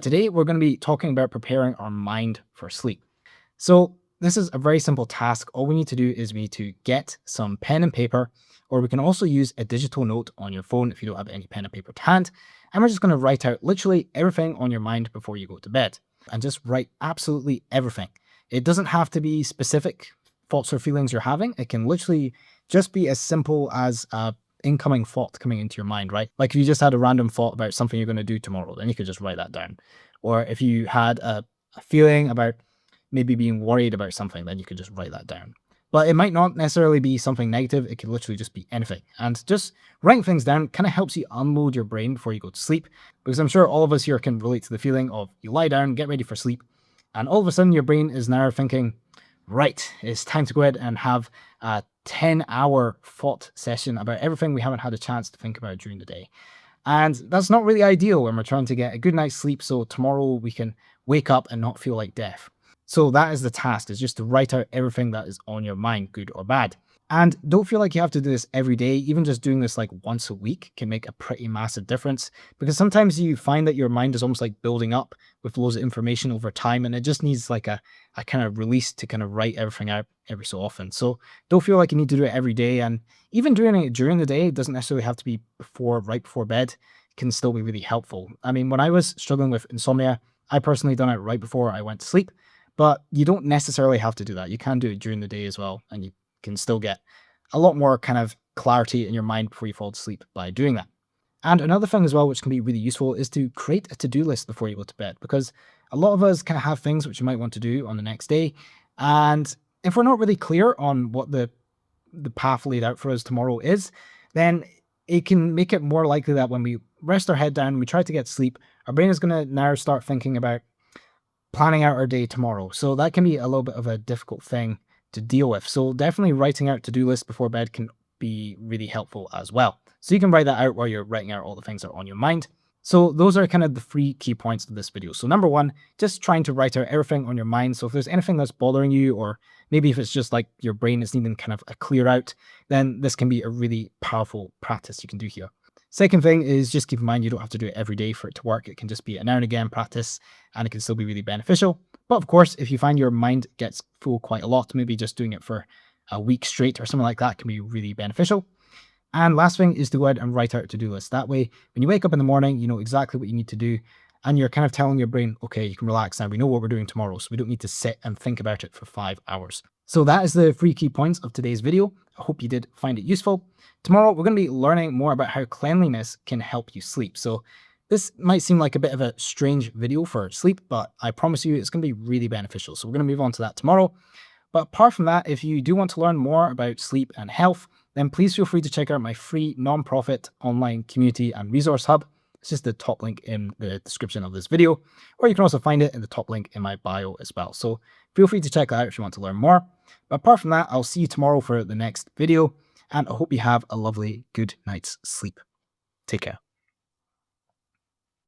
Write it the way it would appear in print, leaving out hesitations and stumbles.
Today, we're going to be talking about preparing our mind for sleep. So, this is a very simple task. All we need to do is we need to get some pen and paper, or we can also use a digital note on your phone if you don't have any pen and paper to hand. And we're just going to write out literally everything on your mind before you go to bed and just write absolutely everything. It doesn't have to be specific thoughts or feelings you're having. It can literally just be as simple as a incoming thought coming into your mind, right? Like if you just had a random thought about something you're going to do tomorrow, then you could just write that down. Or if you had a feeling about maybe being worried about something, then you could just write that down. But it might not necessarily be something negative. It could literally just be anything. And just writing things down kind of helps you unload your brain before you go to sleep. Because I'm sure all of us here can relate to the feeling of you lie down, get ready for sleep, and all of a sudden your brain is now thinking, right, it's time to go ahead and have a 10-hour thought session about everything we haven't had a chance to think about during the day. And that's not really ideal when we're trying to get a good night's sleep so tomorrow we can wake up and not feel like death. So that is the task, is just to write out everything that is on your mind, good or bad. And don't feel like you have to do this every day. Even just doing this like once a week can make a pretty massive difference, because sometimes you find that your mind is almost like building up with loads of information over time, and it just needs like a kind of release to kind of write everything out every so often. So don't feel like you need to do it every day. And even doing it during the day doesn't necessarily have to be right before bed, can still be really helpful. I mean, when I was struggling with insomnia, I personally done it right before I went to sleep, but you don't necessarily have to do that. You can do it during the day as well, and you can still get a lot more kind of clarity in your mind before you fall to sleep by doing that. And another thing as well, which can be really useful, is to create a to-do list before you go to bed, because a lot of us kind of have things which you might want to do on the next day. And if we're not really clear on what the path laid out for us tomorrow is, then it can make it more likely that when we rest our head down and we try to get sleep, our brain is going to now start thinking about planning out our day tomorrow. So that can be a little bit of a difficult thing to deal with. So definitely writing out to-do lists before bed can be really helpful as well. So you can write that out while you're writing out all the things that are on your mind. So those are kind of the 3 key points of this video. So number 1, just trying to write out everything on your mind. So if there's anything that's bothering you, or maybe if it's just like your brain is needing kind of a clear out, then this can be a really powerful practice you can do here. Second thing is just keep in mind you don't have to do it every day for it to work. It can just be a now and again practice, and it can still be really beneficial. But of course, if you find your mind gets full quite a lot, maybe just doing it for a week straight or something like that can be really beneficial. And last thing is to go ahead and write out a to-do list. That way, when you wake up in the morning, you know exactly what you need to do, and you're kind of telling your brain, okay, you can relax now. We know what we're doing tomorrow, so we don't need to sit and think about it for 5 hours. So that is the 3 key points of today's video. I hope you did find it useful. Tomorrow, we're going to be learning more about how cleanliness can help you sleep. So this might seem like a bit of a strange video for sleep, but I promise you it's going to be really beneficial. So we're going to move on to that tomorrow. But apart from that, if you do want to learn more about sleep and health, then please feel free to check out my free non-profit online community and resource hub. It's just the top link in the description of this video, or you can also find it in the top link in my bio as well. So feel free to check that out if you want to learn more. But apart from that, I'll see you tomorrow for the next video, and I hope you have a lovely good night's sleep. Take care.